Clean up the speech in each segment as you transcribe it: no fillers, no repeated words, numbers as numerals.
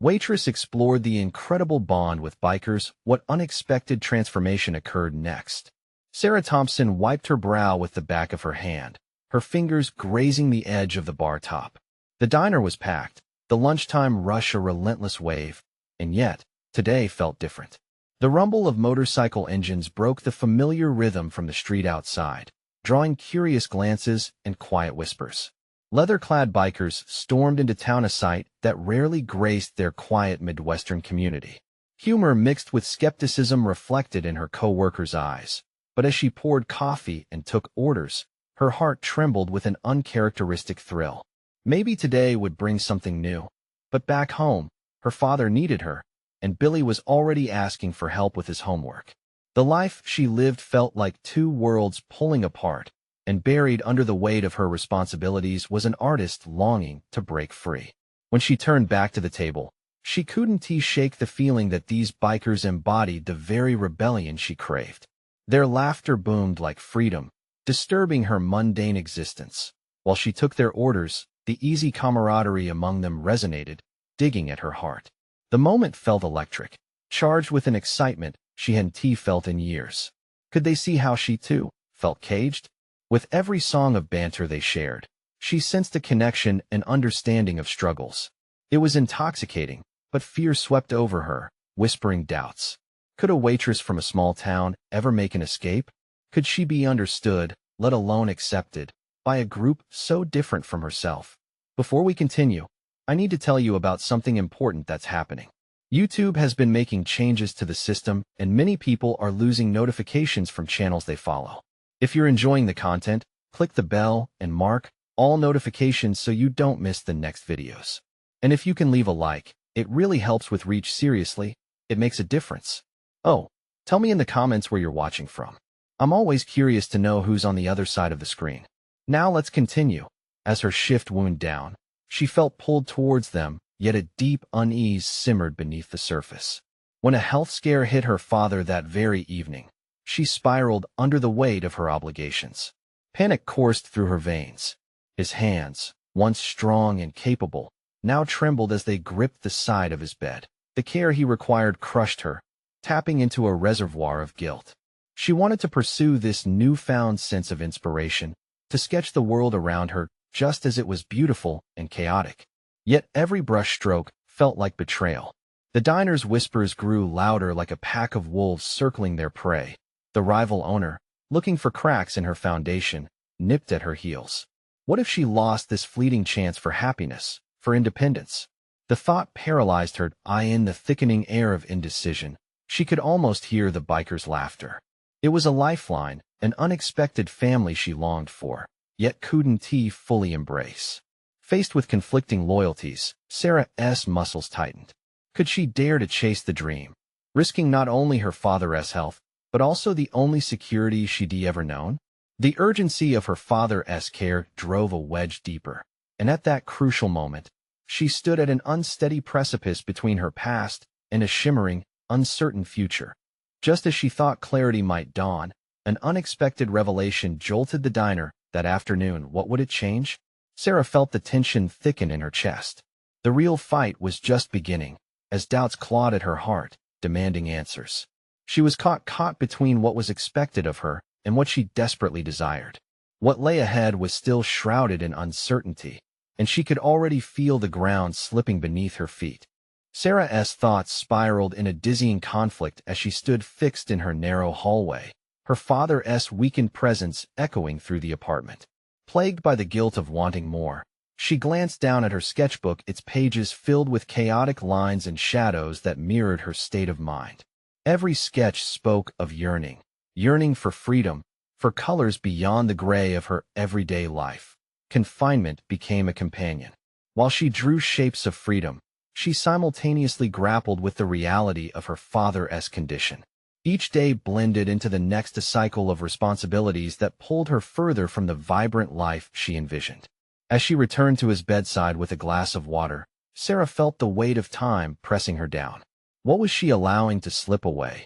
Waitress explored the incredible bond with bikers. What unexpected transformation occurred next? Sarah Thompson wiped her brow with the back of her hand, her fingers grazing the edge of the bar top. The diner was packed, the lunchtime rush a relentless wave, and yet, today felt different. The rumble of motorcycle engines broke the familiar rhythm from the street outside, drawing curious glances and quiet whispers. Leather-clad bikers stormed into town, a sight that rarely graced their quiet Midwestern community. Humor mixed with skepticism reflected in her co-workers' eyes, but as she poured coffee and took orders, her heart trembled with an uncharacteristic thrill. Maybe today would bring something new. But back home, her father needed her, and Billy was already asking for help with his homework. The life she lived felt like two worlds pulling apart, and buried under the weight of her responsibilities was an artist longing to break free. When she turned back to the table, she couldn't shake the feeling that these bikers embodied the very rebellion she craved. Their laughter boomed like freedom, disturbing her mundane existence. While she took their orders, the easy camaraderie among them resonated, digging at her heart. The moment felt electric, charged with an excitement she hadn't felt in years. Could they see how she, too, felt caged? With every song of banter they shared, she sensed a connection and understanding of struggles. It was intoxicating, but fear swept over her, whispering doubts. Could a waitress from a small town ever make an escape? Could she be understood, let alone accepted, by a group so different from herself? Before we continue, I need to tell you about something important that's happening. YouTube has been making changes to the system, and many people are losing notifications from channels they follow. If you're enjoying the content, click the bell and mark all notifications so you don't miss the next videos. And if you can leave a like, it really helps with reach. Seriously, it makes a difference. Oh, tell me in the comments where you're watching from. I'm always curious to know who's on the other side of the screen. Now let's continue. As her shift wound down, she felt pulled towards them, yet a deep unease simmered beneath the surface. When a health scare hit her father that very evening, she spiraled under the weight of her obligations. Panic coursed through her veins. His hands, once strong and capable, now trembled as they gripped the side of his bed. The care he required crushed her, tapping into a reservoir of guilt. She wanted to pursue this newfound sense of inspiration, to sketch the world around her just as it was beautiful and chaotic. Yet every brushstroke felt like betrayal. The diner's whispers grew louder like a pack of wolves circling their prey. The rival owner, looking for cracks in her foundation, nipped at her heels. What if she lost this fleeting chance for happiness, for independence? The thought paralyzed her. In the thickening air of indecision, she could almost hear the biker's laughter. It was a lifeline, an unexpected family she longed for, yet couldn't fully embrace. Faced with conflicting loyalties, Sarah's muscles tightened. Could she dare to chase the dream, risking not only her father's health, but also the only security she'd ever known? The urgency of her father's care drove a wedge deeper, and at that crucial moment, she stood at an unsteady precipice between her past and a shimmering, uncertain future. Just as she thought clarity might dawn, an unexpected revelation jolted the diner that afternoon. What would it change? Sarah felt the tension thicken in her chest. The real fight was just beginning, as doubts clawed at her heart, demanding answers. She was caught between what was expected of her and what she desperately desired. What lay ahead was still shrouded in uncertainty, and she could already feel the ground slipping beneath her feet. Sarah's thoughts spiraled in a dizzying conflict as she stood fixed in her narrow hallway, her father's weakened presence echoing through the apartment. Plagued by the guilt of wanting more, she glanced down at her sketchbook, its pages filled with chaotic lines and shadows that mirrored her state of mind. Every sketch spoke of yearning for freedom, for colors beyond the gray of her everyday life. Confinement became a companion. While she drew shapes of freedom, she simultaneously grappled with the reality of her father's condition. Each day blended into the next, a cycle of responsibilities that pulled her further from the vibrant life she envisioned. As she returned to his bedside with a glass of water, Sarah felt the weight of time pressing her down. What was she allowing to slip away?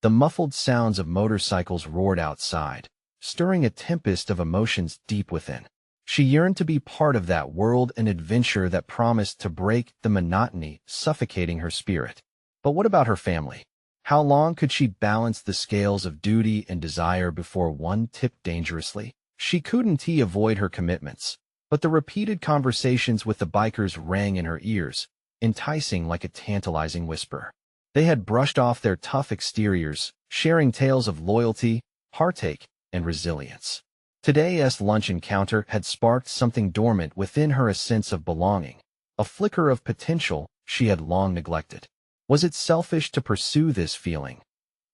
The muffled sounds of motorcycles roared outside, stirring a tempest of emotions deep within. She yearned to be part of that world and adventure that promised to break the monotony suffocating her spirit. But what about her family? How long could she balance the scales of duty and desire before one tipped dangerously? She couldn't avoid her commitments, but the repeated conversations with the bikers rang in her ears, enticing like a tantalizing whisper. They had brushed off their tough exteriors, sharing tales of loyalty, heartache, and resilience. Today's lunch encounter had sparked something dormant within her, a sense of belonging, a flicker of potential she had long neglected. Was it selfish to pursue this feeling?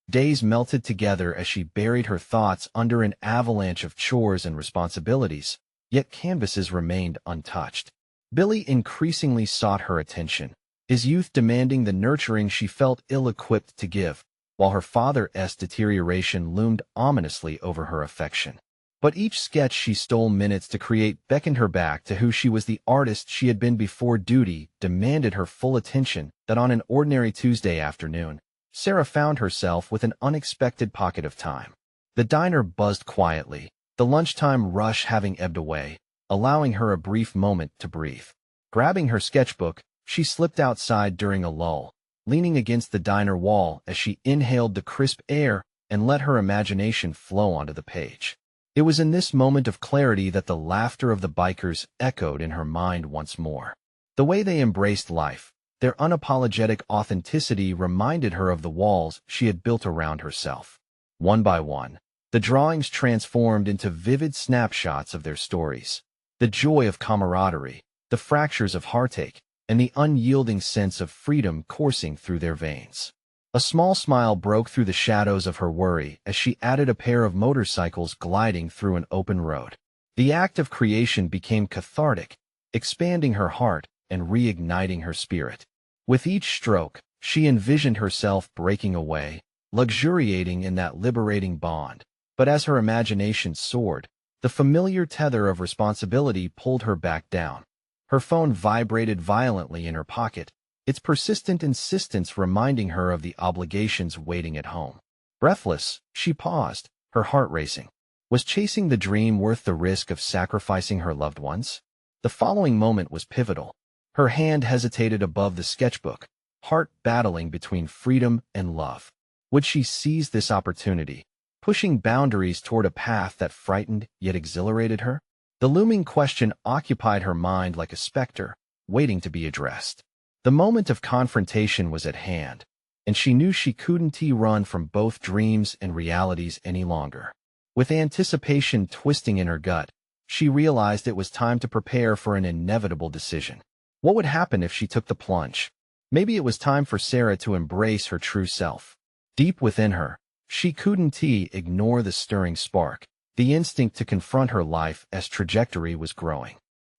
Days melted together as she buried her thoughts under an avalanche of chores and responsibilities, yet canvases remained untouched. Billy increasingly sought her attention, his youth demanding the nurturing she felt ill-equipped to give, while her father's deterioration loomed ominously over her affection. But each sketch she stole minutes to create beckoned her back to who she was, the artist she had been before duty demanded her full attention. That on an ordinary Tuesday afternoon, Sarah found herself with an unexpected pocket of time. The diner buzzed quietly, the lunchtime rush having ebbed away, allowing her a brief moment to breathe. Grabbing her sketchbook, she slipped outside during a lull, leaning against the diner wall as she inhaled the crisp air and let her imagination flow onto the page. It was in this moment of clarity that the laughter of the bikers echoed in her mind once more. The way they embraced life, their unapologetic authenticity, reminded her of the walls she had built around herself. One by one, the drawings transformed into vivid snapshots of their stories. The joy of camaraderie, the fractures of heartache, and the unyielding sense of freedom coursing through their veins. A small smile broke through the shadows of her worry as she added a pair of motorcycles gliding through an open road. The act of creation became cathartic, expanding her heart and reigniting her spirit. With each stroke, she envisioned herself breaking away, luxuriating in that liberating bond. But as her imagination soared, the familiar tether of responsibility pulled her back down. Her phone vibrated violently in her pocket, its persistent insistence reminding her of the obligations waiting at home. Breathless, she paused, her heart racing. Was chasing the dream worth the risk of sacrificing her loved ones? The following moment was pivotal. Her hand hesitated above the sketchbook, heart battling between freedom and love. Would she seize this opportunity, pushing boundaries toward a path that frightened yet exhilarated her? The looming question occupied her mind like a specter, waiting to be addressed. The moment of confrontation was at hand, and she knew she couldn't run from both dreams and realities any longer. With anticipation twisting in her gut, she realized it was time to prepare for an inevitable decision. What would happen if she took the plunge? Maybe it was time for Sarah to embrace her true self. Deep within her, she couldn't ignore the stirring spark, the instinct to confront her life as trajectory was growing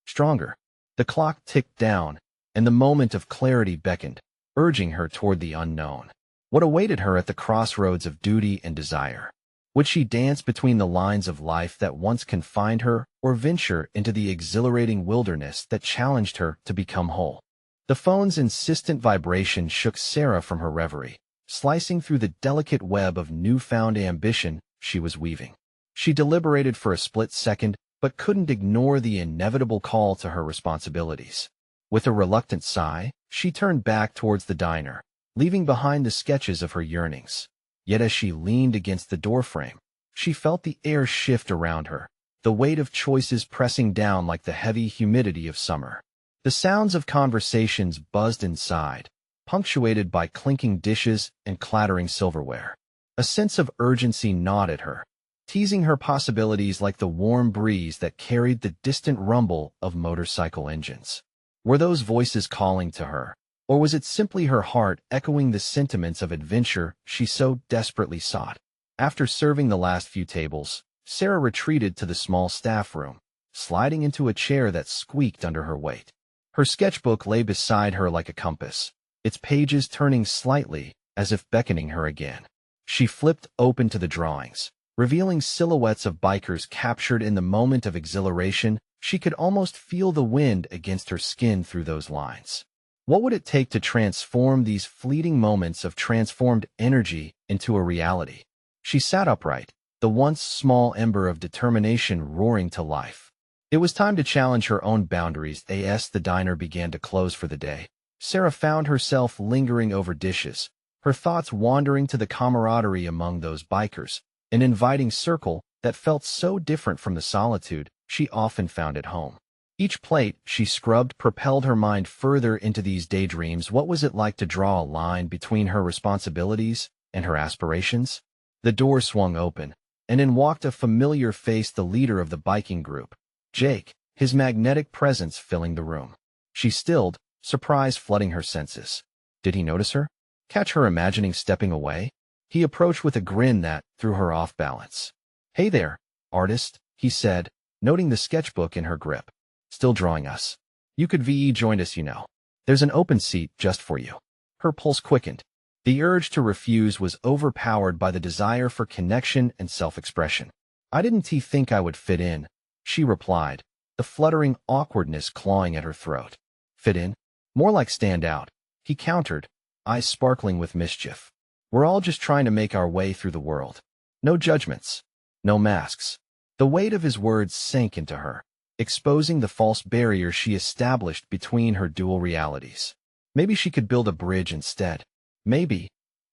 stronger. The clock ticked down, and the moment of clarity beckoned, urging her toward the unknown. What awaited her at the crossroads of duty and desire? Would she dance between the lines of life that once confined her, or venture into the exhilarating wilderness that challenged her to become whole? The phone's insistent vibration shook Sarah from her reverie, slicing through the delicate web of newfound ambition she was weaving. She deliberated for a split second, but couldn't ignore the inevitable call to her responsibilities. With a reluctant sigh, she turned back towards the diner, leaving behind the sketches of her yearnings. Yet as she leaned against the doorframe, she felt the air shift around her, the weight of choices pressing down like the heavy humidity of summer. The sounds of conversations buzzed inside, punctuated by clinking dishes and clattering silverware. A sense of urgency gnawed at her, teasing her possibilities like the warm breeze that carried the distant rumble of motorcycle engines. Were those voices calling to her, or was it simply her heart echoing the sentiments of adventure she so desperately sought? After serving the last few tables, Sarah retreated to the small staff room, sliding into a chair that squeaked under her weight. Her sketchbook lay beside her like a compass, its pages turning slightly as if beckoning her again. She flipped open to the drawings, revealing silhouettes of bikers captured in the moment of exhilaration. She could almost feel the wind against her skin through those lines. What would it take to transform these fleeting moments of transformed energy into a reality? She sat upright, the once small ember of determination roaring to life. It was time to challenge her own boundaries as the diner began to close for the day. Sarah found herself lingering over dishes, her thoughts wandering to the camaraderie among those bikers, an inviting circle that felt so different from the solitude she often found at home. Each plate she scrubbed propelled her mind further into these daydreams. What was it like to draw a line between her responsibilities and her aspirations? The door swung open, and in walked a familiar face, the leader of the biking group, Jake, his magnetic presence filling the room. She stilled, surprise flooding her senses. Did he notice her? Catch her imagining stepping away? He approached with a grin that threw her off balance. "Hey there, artist," he said, noting the sketchbook in her grip. "Still drawing us? You could join us, you know. There's an open seat just for you." Her pulse quickened. The urge to refuse was overpowered by the desire for connection and self-expression. "I didn't think I would fit in," she replied, the fluttering awkwardness clawing at her throat. "Fit in? More like stand out," he countered, eyes sparkling with mischief. "We're all just trying to make our way through the world. No judgments. No masks." The weight of his words sank into her, exposing the false barrier she established between her dual realities. Maybe she could build a bridge instead. Maybe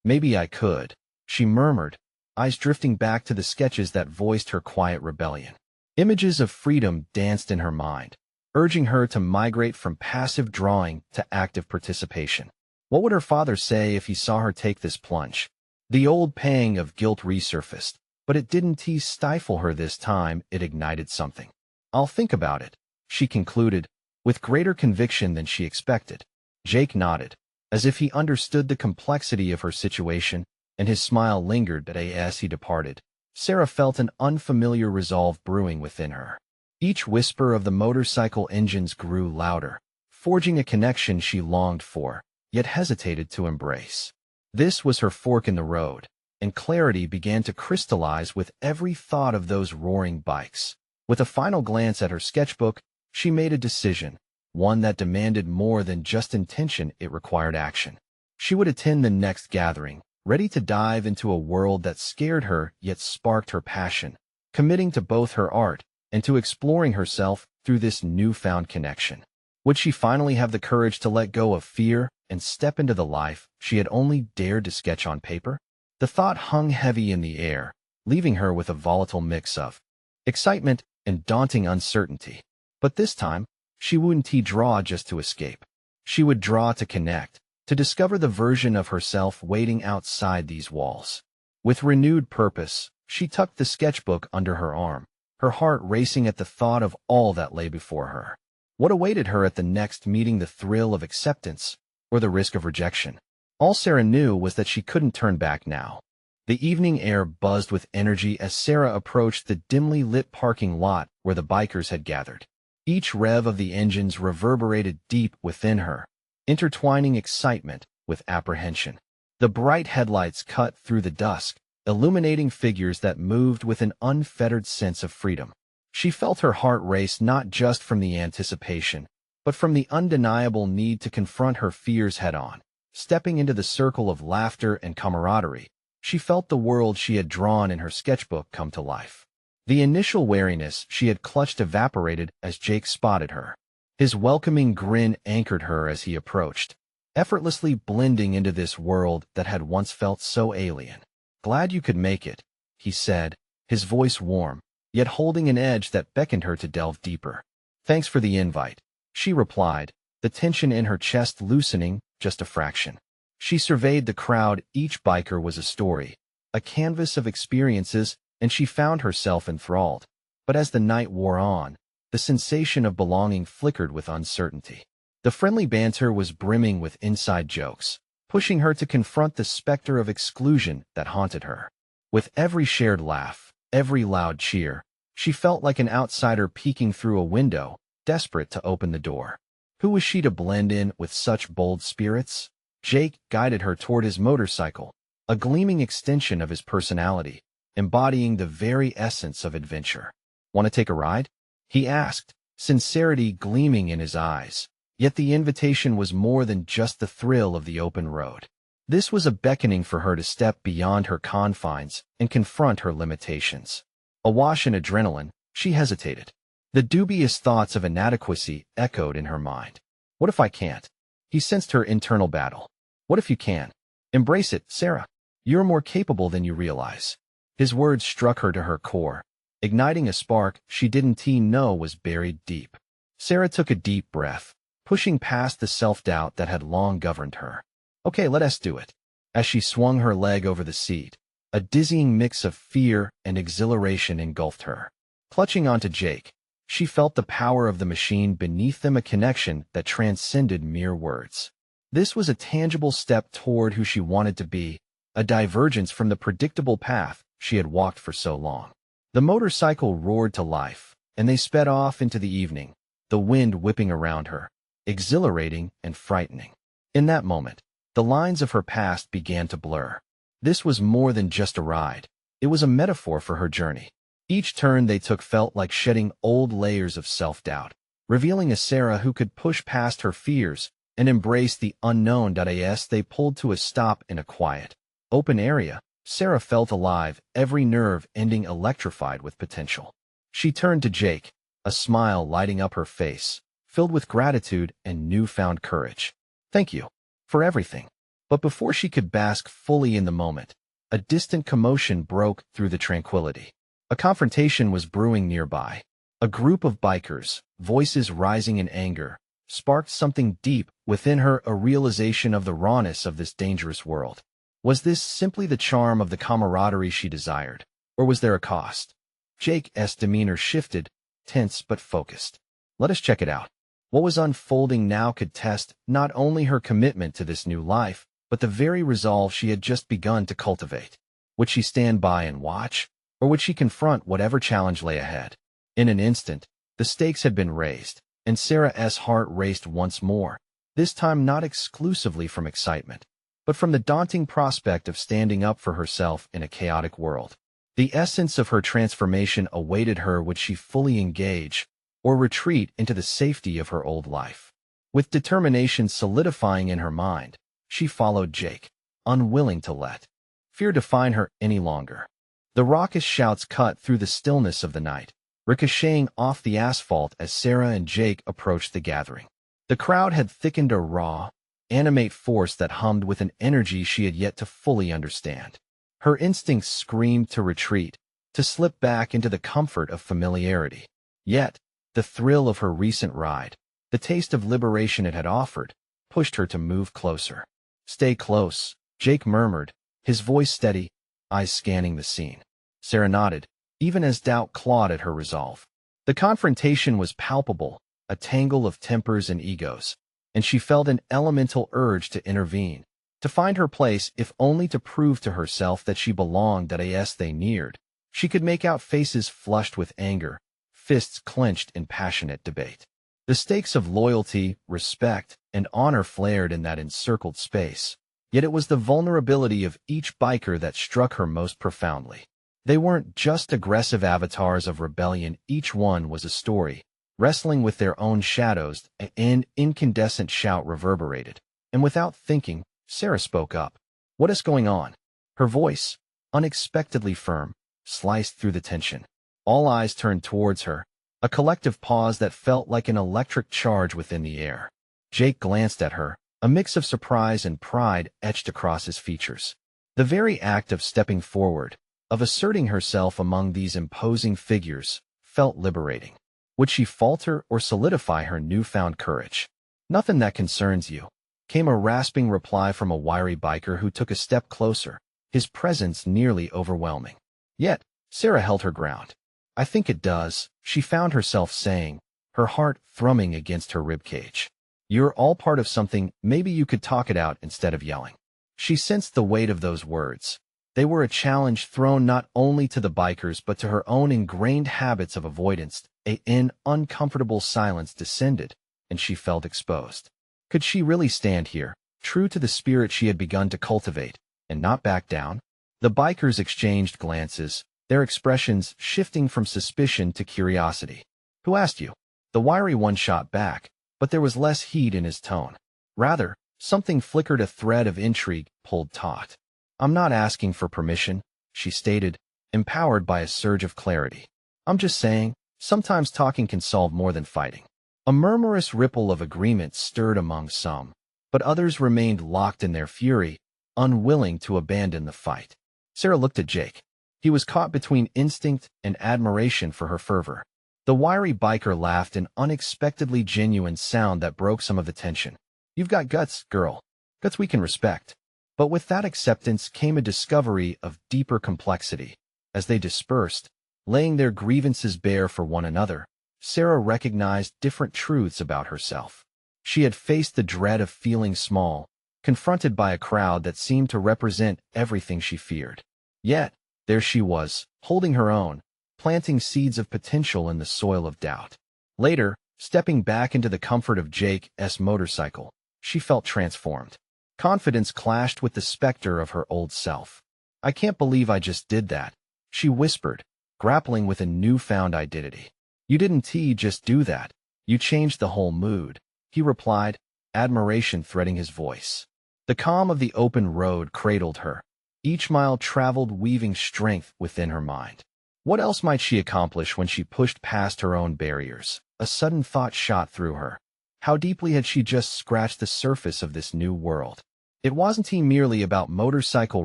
I could, she murmured, eyes drifting back to the sketches that voiced her quiet rebellion. Images of freedom danced in her mind, urging her to migrate from passive drawing to active participation. What would her father say if he saw her take this plunge? The old pang of guilt resurfaced, but it didn't stifle her this time. It ignited something. "I'll think about it," she concluded, with greater conviction than she expected. Jake nodded, as if he understood the complexity of her situation, and his smile lingered as he departed. Sarah felt an unfamiliar resolve brewing within her. Each whisper of the motorcycle engines grew louder, forging a connection she longed for, yet hesitated to embrace. This was her fork in the road, and clarity began to crystallize with every thought of those roaring bikes. With a final glance at her sketchbook, she made a decision, one that demanded more than just intention. It required action. She would attend the next gathering, ready to dive into a world that scared her yet sparked her passion, committing to both her art and to exploring herself through this newfound connection. Would she finally have the courage to let go of fear and step into the life she had only dared to sketch on paper? The thought hung heavy in the air, leaving her with a volatile mix of excitement and daunting uncertainty. But this time, she wouldn't draw just to escape. She would draw to connect, to discover the version of herself waiting outside these walls. With renewed purpose, she tucked the sketchbook under her arm, her heart racing at the thought of all that lay before her. What awaited her at the next meeting? The thrill of acceptance or the risk of rejection? All Sarah knew was that she couldn't turn back now. The evening air buzzed with energy as Sarah approached the dimly lit parking lot where the bikers had gathered. Each rev of the engines reverberated deep within her, intertwining excitement with apprehension. The bright headlights cut through the dusk, illuminating figures that moved with an unfettered sense of freedom. She felt her heart race not just from the anticipation, but from the undeniable need to confront her fears head-on. Stepping into the circle of laughter and camaraderie, she felt the world she had drawn in her sketchbook come to life. The initial wariness she had clutched evaporated as Jake spotted her. His welcoming grin anchored her as he approached, effortlessly blending into this world that had once felt so alien. "Glad you could make it," he said, his voice warm, yet holding an edge that beckoned her to delve deeper. "Thanks for the invite," she replied, the tension in her chest loosening just a fraction. She surveyed the crowd. Each biker was a story, a canvas of experiences, and she found herself enthralled. But as the night wore on, the sensation of belonging flickered with uncertainty. The friendly banter was brimming with inside jokes, pushing her to confront the specter of exclusion that haunted her. With every shared laugh, every loud cheer, she felt like an outsider peeking through a window, desperate to open the door. Who was she to blend in with such bold spirits? Jake guided her toward his motorcycle, a gleaming extension of his personality, embodying the very essence of adventure. "Want to take a ride?" he asked, sincerity gleaming in his eyes. Yet the invitation was more than just the thrill of the open road. This was a beckoning for her to step beyond her confines and confront her limitations. Awash in adrenaline, she hesitated. The dubious thoughts of inadequacy echoed in her mind. What if I can't? He sensed her internal battle. What if you can? Embrace it, Sarah. You're more capable than you realize. His words struck her to her core, igniting a spark she didn't even know was buried deep. Sarah took a deep breath, pushing past the self-doubt that had long governed her. Okay, let us do it. As she swung her leg over the seat, a dizzying mix of fear and exhilaration engulfed her. Clutching onto Jake, she felt the power of the machine beneath them, a connection that transcended mere words. This was a tangible step toward who she wanted to be, a divergence from the predictable path she had walked for so long. The motorcycle roared to life, and they sped off into the evening, the wind whipping around her, exhilarating and frightening. In that moment, the lines of her past began to blur. This was more than just a ride. It was a metaphor for her journey. Each turn they took felt like shedding old layers of self-doubt, revealing a Sarah who could push past her fears and embrace the unknown. As they pulled to a stop in a quiet, open area, Sarah felt alive, every nerve ending electrified with potential. She turned to Jake, a smile lighting up her face, filled with gratitude and newfound courage. Thank you for everything. But before she could bask fully in the moment, a distant commotion broke through the tranquility. A confrontation was brewing nearby. A group of bikers, voices rising in anger, sparked something deep within her, a realization of the rawness of this dangerous world. Was this simply the charm of the camaraderie she desired, or was there a cost? Jake's demeanor shifted, tense but focused. Let us check it out. What was unfolding now could test not only her commitment to this new life, but the very resolve she had just begun to cultivate. Would she stand by and watch, or would she confront whatever challenge lay ahead? In an instant, the stakes had been raised, and Sarah's heart raced once more, this time not exclusively from excitement, but from the daunting prospect of standing up for herself in a chaotic world. The essence of her transformation awaited her. Would she fully engage, or retreat into the safety of her old life? With determination solidifying in her mind, she followed Jake, unwilling to let fear define her any longer. The raucous shouts cut through the stillness of the night, ricocheting off the asphalt as Sarah and Jake approached the gathering. The crowd had thickened, a raw, animate force that hummed with an energy she had yet to fully understand. Her instincts screamed to retreat, to slip back into the comfort of familiarity. Yet, the thrill of her recent ride, the taste of liberation it had offered, pushed her to move closer. Stay close, Jake murmured, his voice steady, eyes scanning the scene. Sarah nodded, even as doubt clawed at her resolve. The confrontation was palpable, a tangle of tempers and egos, and she felt an elemental urge to intervene, to find her place if only to prove to herself that she belonged. As they neared, she could make out faces flushed with anger, fists clenched in passionate debate. The stakes of loyalty, respect, and honor flared in that encircled space, yet it was the vulnerability of each biker that struck her most profoundly. They weren't just aggressive avatars of rebellion, each one was a story, wrestling with their own shadows. An incandescent shout reverberated, and without thinking, Sarah spoke up. What is going on? Her voice, unexpectedly firm, sliced through the tension. All eyes turned towards her, a collective pause that felt like an electric charge within the air. Jake glanced at her, a mix of surprise and pride etched across his features. The very act of stepping forward, of asserting herself among these imposing figures, felt liberating. Would she falter or solidify her newfound courage? Nothing that concerns you, came a rasping reply from a wiry biker who took a step closer, his presence nearly overwhelming. Yet, Sarah held her ground. I think it does, she found herself saying, her heart thrumming against her ribcage. You're all part of something, maybe you could talk it out instead of yelling. She sensed the weight of those words. They were a challenge thrown not only to the bikers but to her own ingrained habits of avoidance. An uncomfortable silence descended, and she felt exposed. Could she really stand here, true to the spirit she had begun to cultivate, and not back down? The bikers exchanged glances, their expressions shifting from suspicion to curiosity. Who asked you? The wiry one shot back, but there was less heat in his tone. Rather, something flickered, a thread of intrigue pulled taut. I'm not asking for permission, she stated, empowered by a surge of clarity. I'm just saying, Sometimes talking can solve more than fighting. A murmurous ripple of agreement stirred among some, but others remained locked in their fury, unwilling to abandon the fight. Sarah looked at Jake. He was caught between instinct and admiration for her fervor. The wiry biker laughed, an unexpectedly genuine sound that broke some of the tension. "You've got guts, girl. Guts we can respect." But with that acceptance came a discovery of deeper complexity. As they dispersed, laying their grievances bare for one another, Sarah recognized different truths about herself. She had faced the dread of feeling small, confronted by a crowd that seemed to represent everything she feared. Yet, there she was, holding her own, planting seeds of potential in the soil of doubt. Later, stepping back into the comfort of Jake's motorcycle, she felt transformed. Confidence clashed with the specter of her old self. "I can't believe I just did that," she whispered, grappling with a newfound identity. "You didn't just do that. You changed the whole mood," he replied, admiration threading his voice. The calm of the open road cradled her, each mile traveled weaving strength within her mind. What else might she accomplish when she pushed past her own barriers? A sudden thought shot through her. How deeply had she just scratched the surface of this new world? It wasn't merely about motorcycle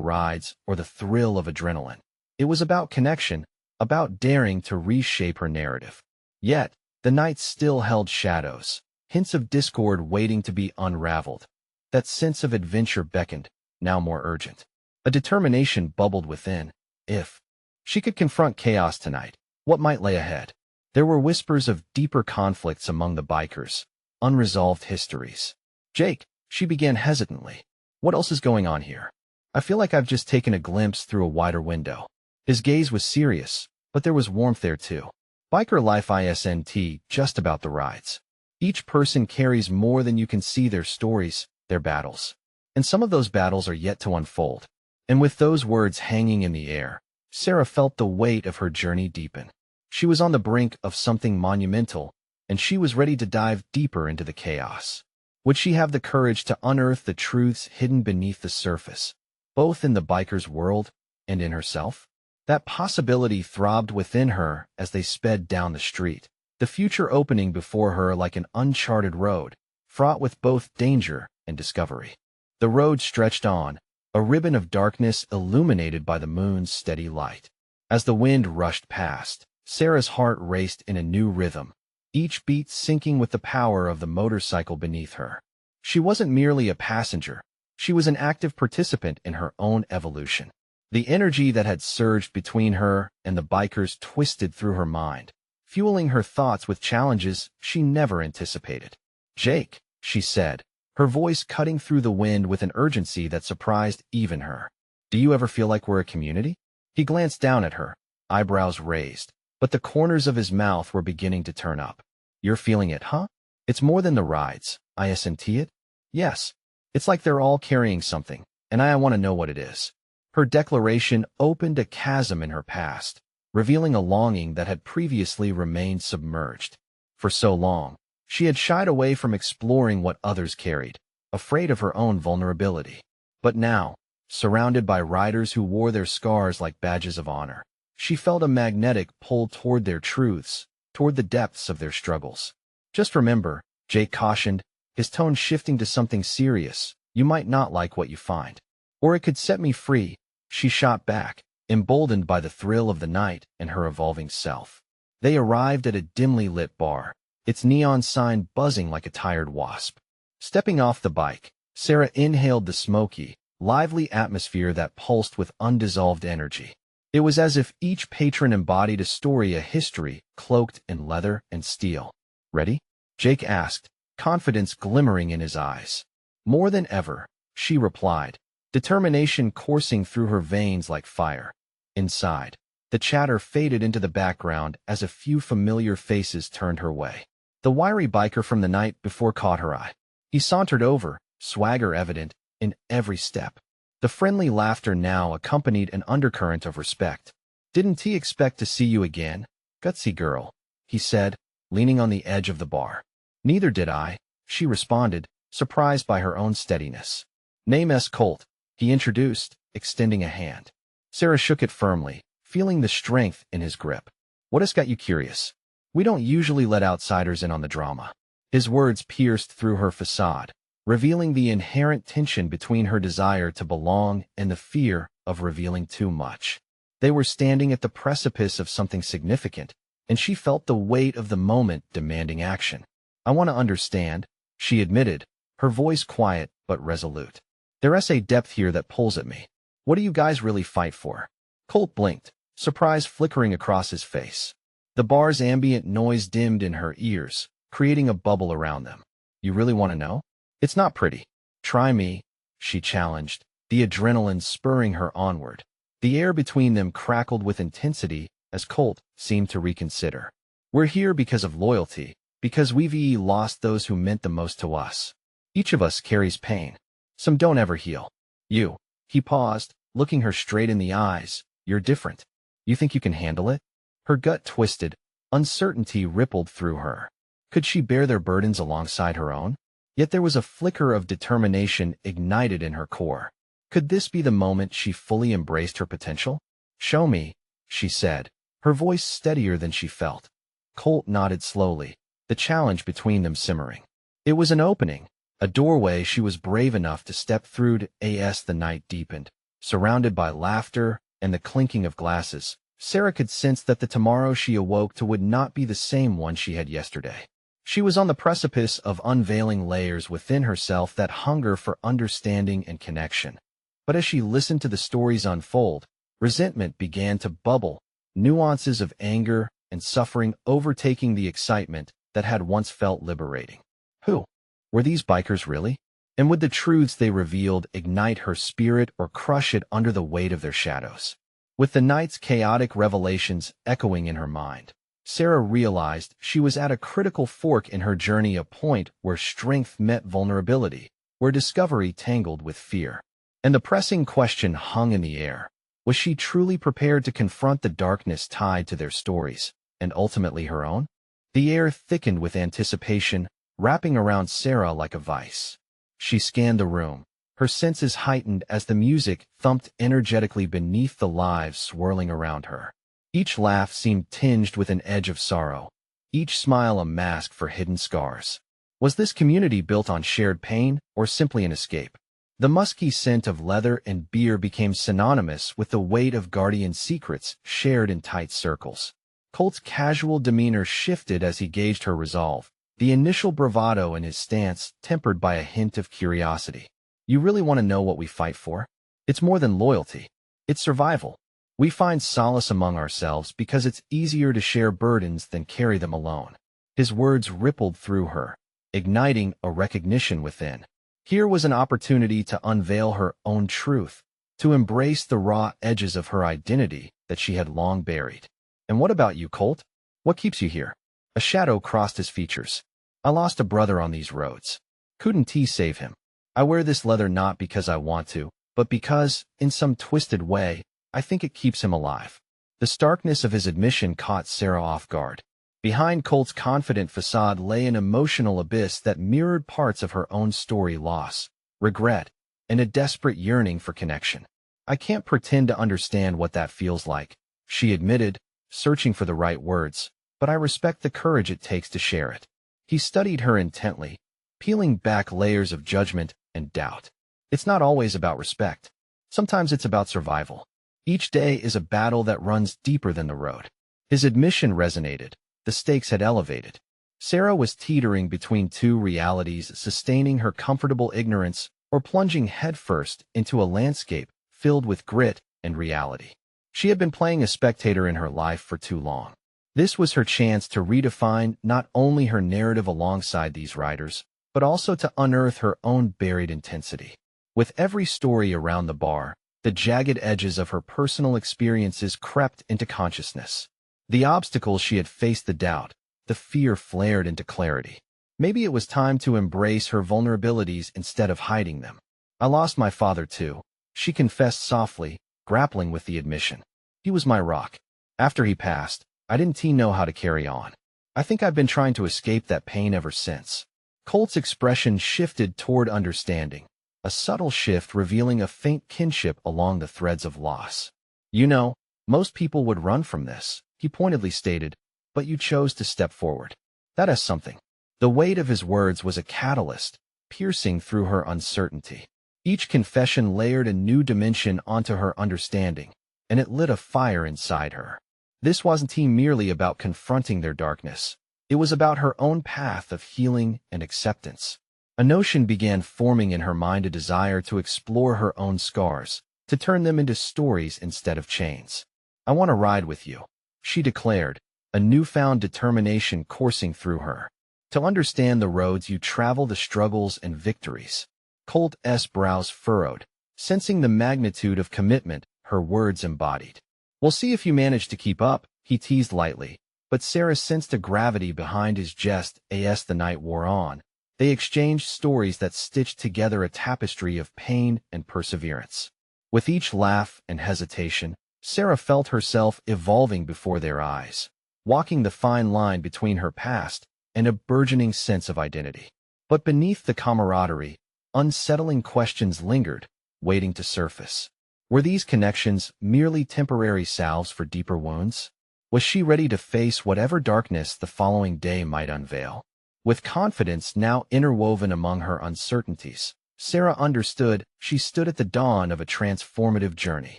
rides or the thrill of adrenaline. It was about connection, about daring to reshape her narrative. Yet, the night still held shadows, hints of discord waiting to be unraveled. That sense of adventure beckoned, now more urgent. A determination bubbled within. If she could confront chaos tonight, what might lay ahead? There were whispers of deeper conflicts among the bikers, unresolved histories. "Jake," she began hesitantly. "What else is going on here? I feel like I've just taken a glimpse through a wider window." His gaze was serious, but there was warmth there too. Biker life isn't just about the rides. Each person carries more than you can see, their stories, their battles. And some of those battles are yet to unfold. And with those words hanging in the air, Sarah felt the weight of her journey deepen. She was on the brink of something monumental, and she was ready to dive deeper into the chaos. Would she have the courage to unearth the truths hidden beneath the surface, both in the biker's world and in herself? That possibility throbbed within her as they sped down the street, the future opening before her like an uncharted road, fraught with both danger and discovery. The road stretched on, a ribbon of darkness illuminated by the moon's steady light. As the wind rushed past, Sarah's heart raced in a new rhythm, each beat syncing with the power of the motorcycle beneath her. She wasn't merely a passenger. She was an active participant in her own evolution. The energy that had surged between her and the bikers twisted through her mind, fueling her thoughts with challenges she never anticipated. "Jake," she said, her voice cutting through the wind with an urgency that surprised even her. "Do you ever feel like we're a community?" He glanced down at her, eyebrows raised, but the corners of his mouth were beginning to turn up. "You're feeling it, huh? It's more than the rides, isn't it?" "Yes. It's like they're all carrying something, and I want to know what it is." Her declaration opened a chasm in her past, revealing a longing that had previously remained submerged. For so long, she had shied away from exploring what others carried, afraid of her own vulnerability. But now, surrounded by riders who wore their scars like badges of honor, she felt a magnetic pull toward their truths, toward the depths of their struggles. "Just remember," Jake cautioned, his tone shifting to something serious, "you might not like what you find. Or it could set me free," she shot back, emboldened by the thrill of the night and her evolving self. They arrived at a dimly lit bar, its neon sign buzzing like a tired wasp. Stepping off the bike, Sarah inhaled the smoky, lively atmosphere that pulsed with undissolved energy. It was as if each patron embodied a story, a history, cloaked in leather and steel. "Ready?" Jake asked, confidence glimmering in his eyes. "More than ever," she replied, determination coursing through her veins like fire. Inside, the chatter faded into the background as a few familiar faces turned her way. The wiry biker from the night before caught her eye. He sauntered over, swagger evident in every step. The friendly laughter now accompanied an undercurrent of respect. "Didn't he expect to see you again, gutsy girl?" he said, leaning on the edge of the bar. "Neither did I," she responded, surprised by her own steadiness. "Name's Colt," he introduced, extending a hand. Sarah shook it firmly, feeling the strength in his grip. "What has got you curious?" We don't usually let outsiders in on the drama. His words pierced through her facade, revealing the inherent tension between her desire to belong and the fear of revealing too much. They were standing at the precipice of something significant, and she felt the weight of the moment demanding action. I want to understand, she admitted, her voice quiet but resolute. There's a depth here that pulls at me. What do you guys really fight for? Colt blinked, surprise flickering across his face. The bar's ambient noise dimmed in her ears, creating a bubble around them. You really want to know? It's not pretty. Try me, she challenged, the adrenaline spurring her onward. The air between them crackled with intensity as Colt seemed to reconsider. We're here because of loyalty, because we've lost those who meant the most to us. Each of us carries pain. Some don't ever heal. You. He paused, looking her straight in the eyes. You're different. You think you can handle it? Her gut twisted. Uncertainty rippled through her. Could she bear their burdens alongside her own? Yet there was a flicker of determination ignited in her core. Could this be the moment she fully embraced her potential? Show me, she said, her voice steadier than she felt. Colt nodded slowly, the challenge between them simmering. It was an opening, a doorway she was brave enough to step through to as the night deepened. Surrounded by laughter and the clinking of glasses, Sarah could sense that the tomorrow she awoke to would not be the same one she had yesterday. She was on the precipice of unveiling layers within herself that hunger for understanding and connection. But as she listened to the stories unfold, resentment began to bubble, nuances of anger and suffering overtaking the excitement that had once felt liberating. Who were these bikers really? And would the truths they revealed ignite her spirit or crush it under the weight of their shadows? With the night's chaotic revelations echoing in her mind, Sarah realized she was at a critical fork in her journey, a point where strength met vulnerability, where discovery tangled with fear. And the pressing question hung in the air. Was she truly prepared to confront the darkness tied to their stories, and ultimately her own? The air thickened with anticipation, wrapping around Sarah like a vice. She scanned the room, her senses heightened as the music thumped energetically beneath the lives swirling around her. Each laugh seemed tinged with an edge of sorrow, each smile a mask for hidden scars. Was this community built on shared pain or simply an escape? The musky scent of leather and beer became synonymous with the weight of guardian secrets shared in tight circles. Colt's casual demeanor shifted as he gauged her resolve, the initial bravado in his stance tempered by a hint of curiosity. You really want to know what we fight for? It's more than loyalty. It's survival. We find solace among ourselves because it's easier to share burdens than carry them alone. His words rippled through her, igniting a recognition within. Here was an opportunity to unveil her own truth, to embrace the raw edges of her identity that she had long buried. And what about you, Colt? What keeps you here? A shadow crossed his features. I lost a brother on these roads. Couldn't he save him? I wear this leather not because I want to, but because, in some twisted way, I think it keeps him alive. The starkness of his admission caught Sarah off guard. Behind Colt's confident facade lay an emotional abyss that mirrored parts of her own story: loss, regret, and a desperate yearning for connection. I can't pretend to understand what that feels like, she admitted, searching for the right words, but I respect the courage it takes to share it. He studied her intently, peeling back layers of judgment and doubt. It's not always about respect. Sometimes it's about survival. Each day is a battle that runs deeper than the road. His admission resonated. The stakes had elevated. Sarah was teetering between two realities, sustaining her comfortable ignorance or plunging headfirst into a landscape filled with grit and reality. She had been playing a spectator in her life for too long. This was her chance to redefine not only her narrative alongside these writers, but also to unearth her own buried intensity. With every story around the bar, the jagged edges of her personal experiences crept into consciousness. The obstacles she had faced, the doubt, the fear flared into clarity. Maybe it was time to embrace her vulnerabilities instead of hiding them. I lost my father too, she confessed softly, grappling with the admission. He was my rock. After he passed, I didn't know how to carry on. I think I've been trying to escape that pain ever since. Colt's expression shifted toward understanding, a subtle shift revealing a faint kinship along the threads of loss. You know, most people would run from this, he pointedly stated, but you chose to step forward. That is something. The weight of his words was a catalyst, piercing through her uncertainty. Each confession layered a new dimension onto her understanding, and it lit a fire inside her. This wasn't merely about confronting their darkness. It was about her own path of healing and acceptance. A notion began forming in her mind, a desire to explore her own scars, to turn them into stories instead of chains. "I want to ride with you," she declared, a newfound determination coursing through her. "To understand the roads you travel, the struggles and victories." Colt's brows furrowed, sensing the magnitude of commitment her words embodied. "We'll see if you manage to keep up," he teased lightly, but Sarah sensed a gravity behind his jest. As the night wore on, they exchanged stories that stitched together a tapestry of pain and perseverance. With each laugh and hesitation, Sarah felt herself evolving before their eyes, walking the fine line between her past and a burgeoning sense of identity. But beneath the camaraderie, unsettling questions lingered, waiting to surface. Were these connections merely temporary salves for deeper wounds? Was she ready to face whatever darkness the following day might unveil? With confidence now interwoven among her uncertainties, Sarah understood she stood at the dawn of a transformative journey.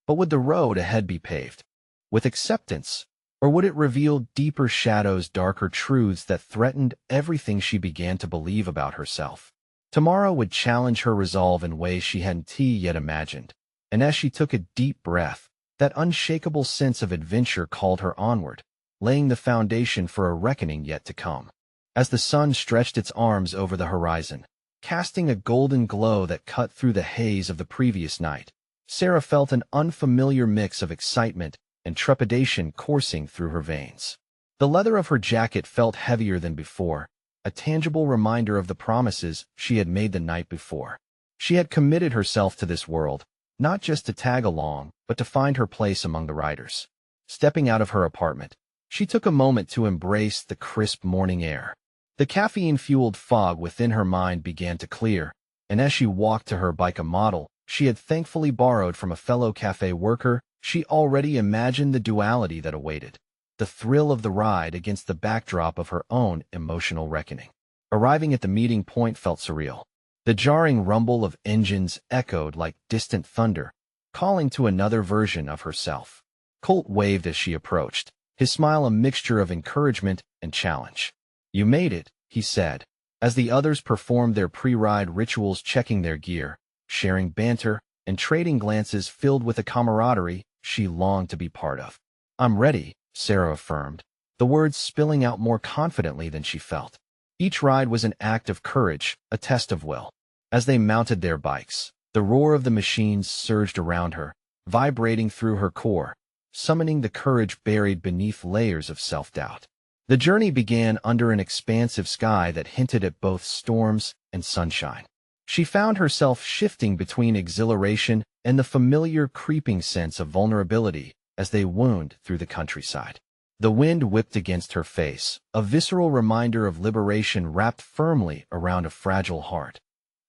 But would the road ahead be paved with acceptance, or would it reveal deeper shadows, darker truths that threatened everything she began to believe about herself? Tomorrow would challenge her resolve in ways she hadn't yet imagined, and as she took a deep breath, that unshakable sense of adventure called her onward, laying the foundation for a reckoning yet to come. As the sun stretched its arms over the horizon, casting a golden glow that cut through the haze of the previous night, Sarah felt an unfamiliar mix of excitement and trepidation coursing through her veins. The leather of her jacket felt heavier than before, a tangible reminder of the promises she had made the night before. She had committed herself to this world, not just to tag along, but to find her place among the riders. Stepping out of her apartment, she took a moment to embrace the crisp morning air. The caffeine-fueled fog within her mind began to clear, and as she walked to her bike, a model she had thankfully borrowed from a fellow cafe worker, she already imagined the duality that awaited. The thrill of the ride against the backdrop of her own emotional reckoning. Arriving at the meeting point felt surreal. The jarring rumble of engines echoed like distant thunder, calling to another version of herself. Colt waved as she approached, his smile a mixture of encouragement and challenge. "You made it," he said, as the others performed their pre-ride rituals, checking their gear, sharing banter, and trading glances filled with a camaraderie she longed to be part of. "I'm ready," Sarah affirmed, the words spilling out more confidently than she felt. Each ride was an act of courage, a test of will. As they mounted their bikes, the roar of the machines surged around her, vibrating through her core, summoning the courage buried beneath layers of self-doubt. The journey began under an expansive sky that hinted at both storms and sunshine. She found herself shifting between exhilaration and the familiar creeping sense of vulnerability as they wound through the countryside. The wind whipped against her face, a visceral reminder of liberation wrapped firmly around a fragile heart.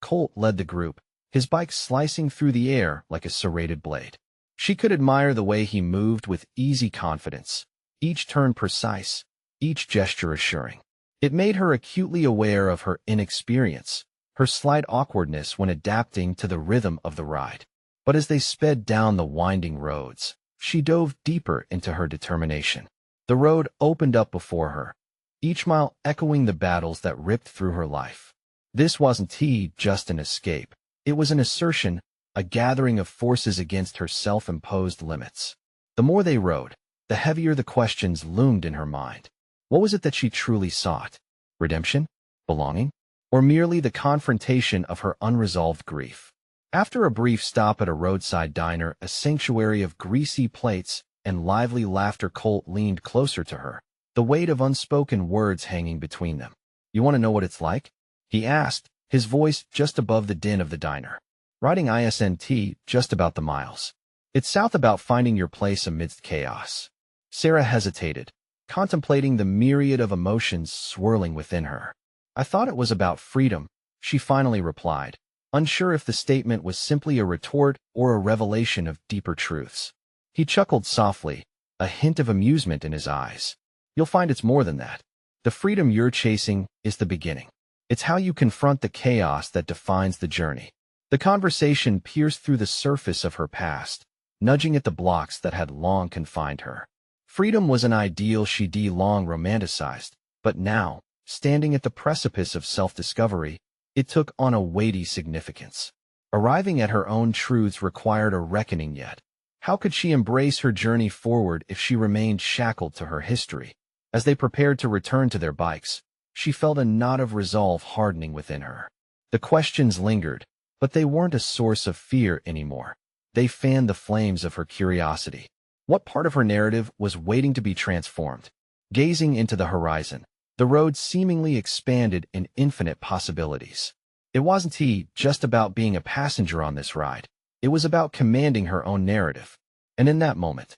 Colt led the group, his bike slicing through the air like a serrated blade. She could admire the way he moved with easy confidence, each turn precise, each gesture assuring. It made her acutely aware of her inexperience, her slight awkwardness when adapting to the rhythm of the ride. But as they sped down the winding roads, she dove deeper into her determination. The road opened up before her, each mile echoing the battles that ripped through her life. This wasn't just an escape. It was an assertion, a gathering of forces against her self-imposed limits. The more they rode, the heavier the questions loomed in her mind. What was it that she truly sought? Redemption? Belonging? Or merely the confrontation of her unresolved grief? After a brief stop at a roadside diner, a sanctuary of greasy plates and lively laughter, Colt leaned closer to her, the weight of unspoken words hanging between them. "You want to know what it's like?" he asked, his voice just above the din of the diner. "Riding isn't just about the miles. It's south about finding your place amidst chaos." Sarah hesitated, contemplating the myriad of emotions swirling within her. "I thought it was about freedom," she finally replied, unsure if the statement was simply a retort or a revelation of deeper truths. He chuckled softly, a hint of amusement in his eyes. you'll find it's more than that. The freedom you're chasing is the beginning. It's how you confront the chaos that defines the journey. The conversation pierced through the surface of her past, nudging at the blocks that had long confined her. Freedom was an ideal she'd long romanticized, but now, standing at the precipice of self-discovery, it took on a weighty significance. Arriving at her own truths required a reckoning yet. How could she embrace her journey forward if she remained shackled to her history? As they prepared to return to their bikes, she felt a knot of resolve hardening within her. The questions lingered, but they weren't a source of fear anymore. They fanned the flames of her curiosity. What part of her narrative was waiting to be transformed? Gazing into the horizon, the road seemingly expanded in infinite possibilities. It wasn't just about being a passenger on this ride. It was about commanding her own narrative. And in that moment,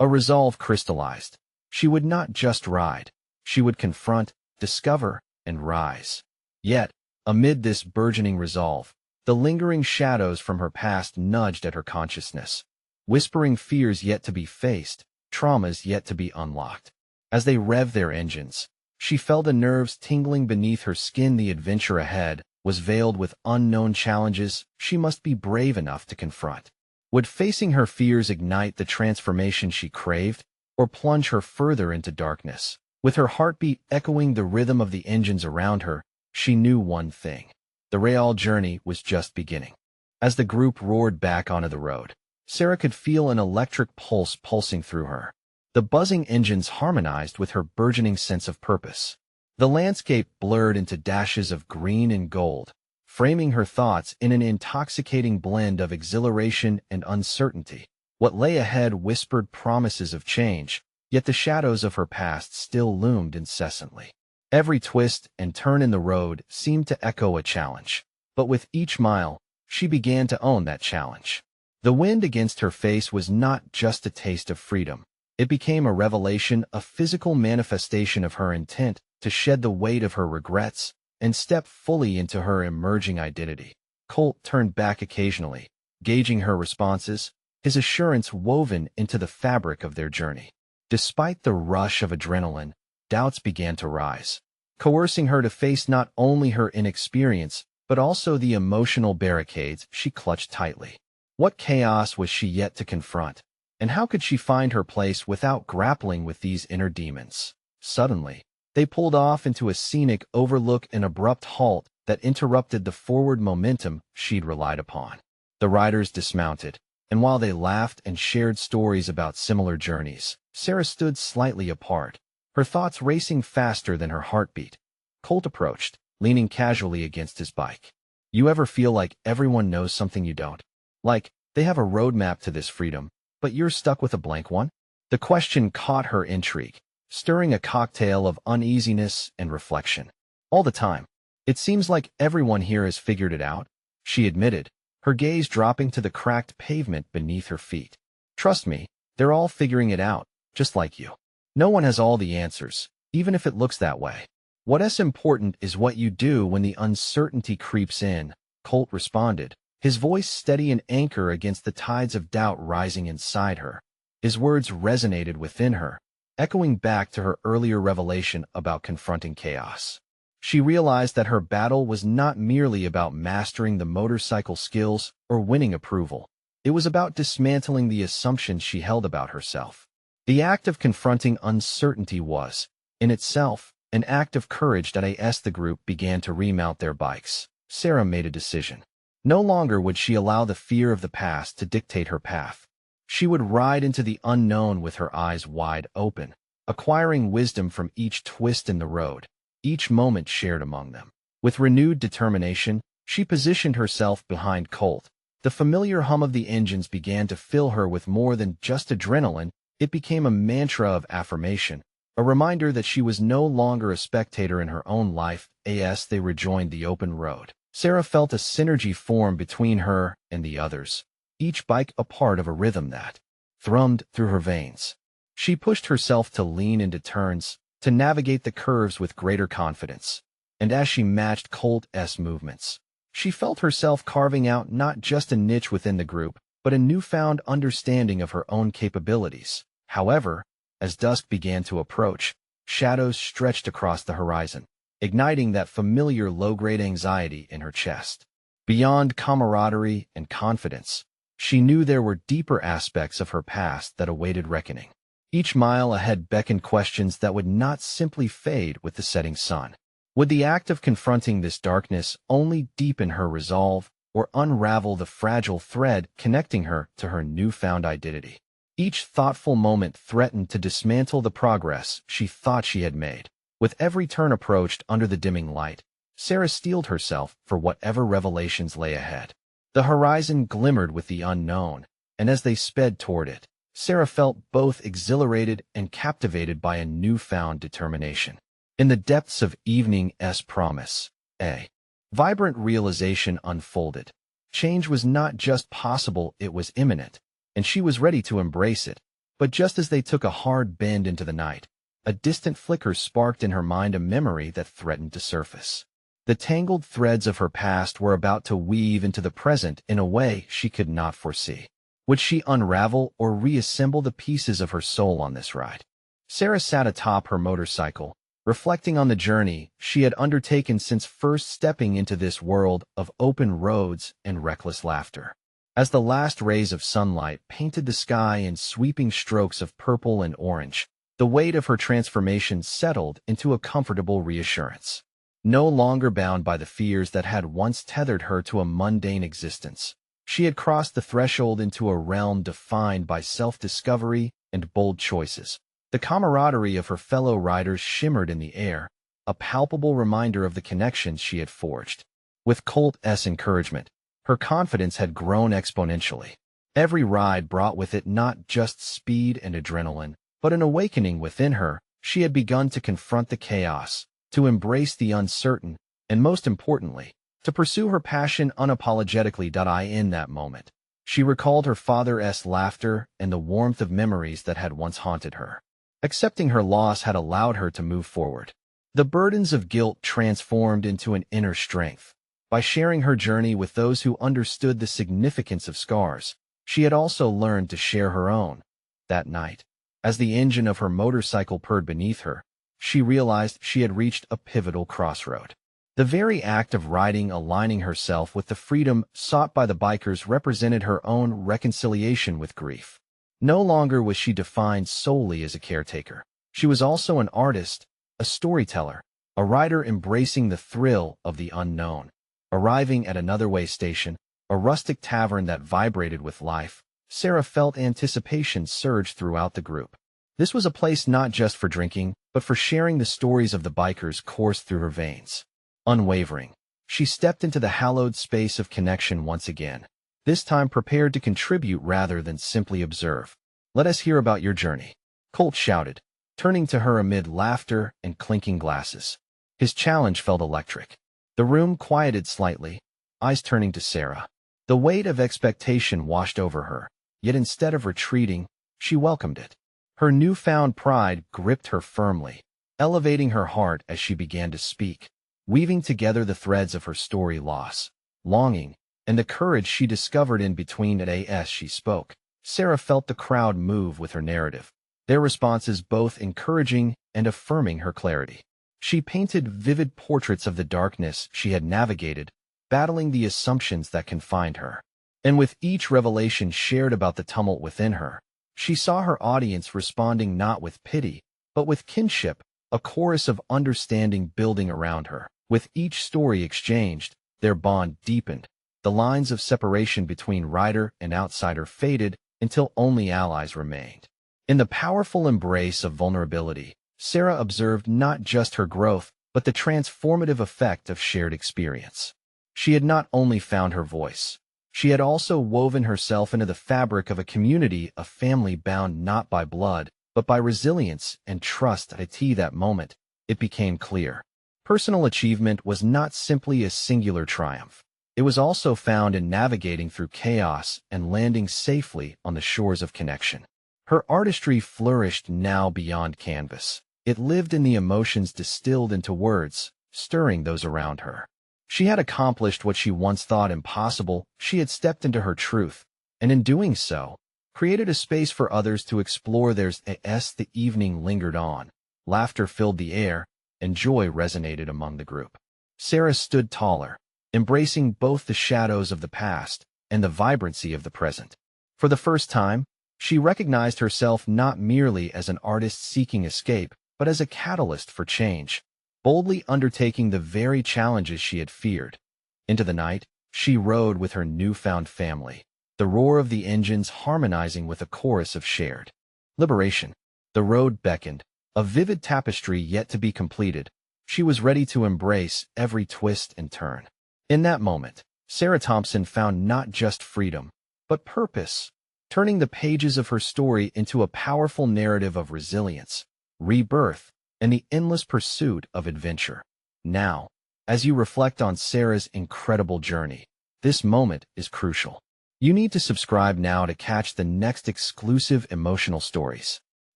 a resolve crystallized. She would not just ride. She would confront, discover, and rise. Yet, amid this burgeoning resolve, the lingering shadows from her past nudged at her consciousness, whispering fears yet to be faced, traumas yet to be unlocked. As they revved their engines, she felt the nerves tingling beneath her skin. The adventure ahead was veiled with unknown challenges she must be brave enough to confront. Would facing her fears ignite the transformation she craved, or plunge her further into darkness? With her heartbeat echoing the rhythm of the engines around her, she knew one thing. The real journey was just beginning. As the group roared back onto the road, Sarah could feel an electric pulse pulsing through her. The buzzing engines harmonized with her burgeoning sense of purpose. The landscape blurred into dashes of green and gold, framing her thoughts in an intoxicating blend of exhilaration and uncertainty. What lay ahead whispered promises of change, yet the shadows of her past still loomed incessantly. Every twist and turn in the road seemed to echo a challenge, but with each mile, she began to own that challenge. The wind against her face was not just a taste of freedom. It became a revelation, a physical manifestation of her intent to shed the weight of her regrets and step fully into her emerging identity. Colt turned back occasionally, gauging her responses, his assurance woven into the fabric of their journey. Despite the rush of adrenaline, doubts began to rise, coercing her to face not only her inexperience, but also the emotional barricades she clutched tightly. What chaos was she yet to confront, and how could she find her place without grappling with these inner demons? Suddenly, they pulled off into a scenic overlook, an abrupt halt that interrupted the forward momentum she'd relied upon. The riders dismounted, and while they laughed and shared stories about similar journeys, Sarah stood slightly apart, her thoughts racing faster than her heartbeat. Colt approached, leaning casually against his bike. You ever feel like everyone knows something you don't? Like, they have a roadmap to this freedom, but you're stuck with a blank one? The question caught her intrigue, stirring a cocktail of uneasiness and reflection. All the time. It seems like everyone here has figured it out, she admitted, her gaze dropping to the cracked pavement beneath her feet. Trust me, they're all figuring it out, just like you. No one has all the answers, even if it looks that way. What's important is what you do when the uncertainty creeps in, Colt responded, his voice steady and anchor against the tides of doubt rising inside her. His words resonated within her, echoing back to her earlier revelation about confronting chaos. She realized that her battle was not merely about mastering the motorcycle skills or winning approval. It was about dismantling the assumptions she held about herself. The act of confronting uncertainty was, in itself, an act of courage. As the group began to remount their bikes, Sarah made a decision. No longer would she allow the fear of the past to dictate her path. She would ride into the unknown with her eyes wide open, acquiring wisdom from each twist in the road, each moment shared among them. With renewed determination, she positioned herself behind Colt. The familiar hum of the engines began to fill her with more than just adrenaline. It became a mantra of affirmation, a reminder that she was no longer a spectator in her own life. As they rejoined the open road, Sarah felt a synergy form between her and the others, each bike a part of a rhythm that thrummed through her veins. She pushed herself to lean into turns, to navigate the curves with greater confidence. And as she matched Colt's movements, she felt herself carving out not just a niche within the group, but a newfound understanding of her own capabilities. However, as dusk began to approach, Shadows stretched across the horizon, igniting that familiar low-grade anxiety in her chest. Beyond camaraderie and confidence, she knew there were deeper aspects of her past that awaited reckoning. Each mile ahead beckoned questions that would not simply fade with the setting sun. Would the act of confronting this darkness only deepen her resolve or unravel the fragile thread connecting her to her newfound identity? Each thoughtful moment threatened to dismantle the progress she thought she had made. With every turn approached under the dimming light, Sarah steeled herself for whatever revelations lay ahead. The horizon glimmered with the unknown, and as they sped toward it, Sarah felt both exhilarated and captivated by a newfound determination. In the depths of evening's promise, a vibrant realization unfolded. Change was not just possible, it was imminent, and she was ready to embrace it. But just as they took a hard bend into the night, a distant flicker sparked in her mind a memory that threatened to surface. The tangled threads of her past were about to weave into the present in a way she could not foresee. Would she unravel or reassemble the pieces of her soul on this ride? Sarah sat atop her motorcycle, reflecting on the journey she had undertaken since first stepping into this world of open roads and reckless laughter. As the last rays of sunlight painted the sky in sweeping strokes of purple and orange, the weight of her transformation settled into a comfortable reassurance. No longer bound by the fears that had once tethered her to a mundane existence, she had crossed the threshold into a realm defined by self-discovery and bold choices. The camaraderie of her fellow riders shimmered in the air, a palpable reminder of the connections she had forged. With Colt's encouragement, her confidence had grown exponentially. Every ride brought with it not just speed and adrenaline, but an awakening within her. She had begun to confront the chaos, to embrace the uncertain, and most importantly, to pursue her passion unapologetically. In that moment, she recalled her father's laughter and the warmth of memories that had once haunted her. Accepting her loss had allowed her to move forward. The burdens of guilt transformed into an inner strength. By sharing her journey with those who understood the significance of scars, she had also learned to share her own. That night, as the engine of her motorcycle purred beneath her, she realized she had reached a pivotal crossroad. The very act of riding, aligning herself with the freedom sought by the bikers, represented her own reconciliation with grief. No longer was she defined solely as a caretaker. She was also an artist, a storyteller, a rider embracing the thrill of the unknown. Arriving at another way station, a rustic tavern that vibrated with life, Sarah felt anticipation surge throughout the group. This was a place not just for drinking, but for sharing the stories of the bikers coursed through her veins. Unwavering, she stepped into the hallowed space of connection once again, this time prepared to contribute rather than simply observe. "Let us hear about your journey," Colt shouted, turning to her amid laughter and clinking glasses. His challenge felt electric. The room quieted slightly, eyes turning to Sarah. The weight of expectation washed over her, yet instead of retreating, she welcomed it. Her newfound pride gripped her firmly, elevating her heart as she began to speak, weaving together the threads of her story, loss, longing, and the courage she discovered in between it. As she spoke, Sarah felt the crowd move with her narrative, their responses both encouraging and affirming her clarity. She painted vivid portraits of the darkness she had navigated, battling the assumptions that confined her. And with each revelation shared about the tumult within her, she saw her audience responding not with pity, but with kinship, a chorus of understanding building around her. With each story exchanged, their bond deepened. The lines of separation between rider and outsider faded until only allies remained. In the powerful embrace of vulnerability, Sarah observed not just her growth, but the transformative effect of shared experience. She had not only found her voice, she had also woven herself into the fabric of a community, a family bound not by blood, but by resilience and trust. At that moment, it became clear. Personal achievement was not simply a singular triumph. It was also found in navigating through chaos and landing safely on the shores of connection. Her artistry flourished now beyond canvas. It lived in the emotions distilled into words, stirring those around her. She had accomplished what she once thought impossible. She had stepped into her truth, and in doing so, created a space for others to explore theirs. As the evening lingered on, Laughter filled the air, and joy resonated among the group. Sarah stood taller, embracing both the shadows of the past and the vibrancy of the present. For the first time, she recognized herself not merely as an artist seeking escape, but as a catalyst for change, boldly undertaking the very challenges she had feared. Into the night, she rode with her newfound family, the roar of the engines harmonizing with a chorus of shared liberation. The road beckoned, a vivid tapestry yet to be completed. She was ready to embrace every twist and turn. In that moment, Sarah Thompson found not just freedom, but purpose, turning the pages of her story into a powerful narrative of resilience, rebirth, and the endless pursuit of adventure. Now, as you reflect on Sarah's incredible journey, this moment is crucial. You need to subscribe now to catch the next exclusive emotional stories.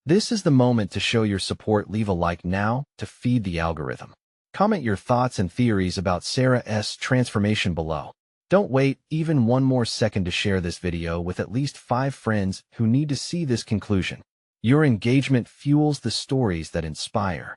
This is the moment to show your support. Leave a like now to feed the algorithm. Comment your thoughts and theories about Sarah's transformation below. Don't wait even one more second to share this video with at least 5 friends who need to see this conclusion. Your engagement fuels the stories that inspire.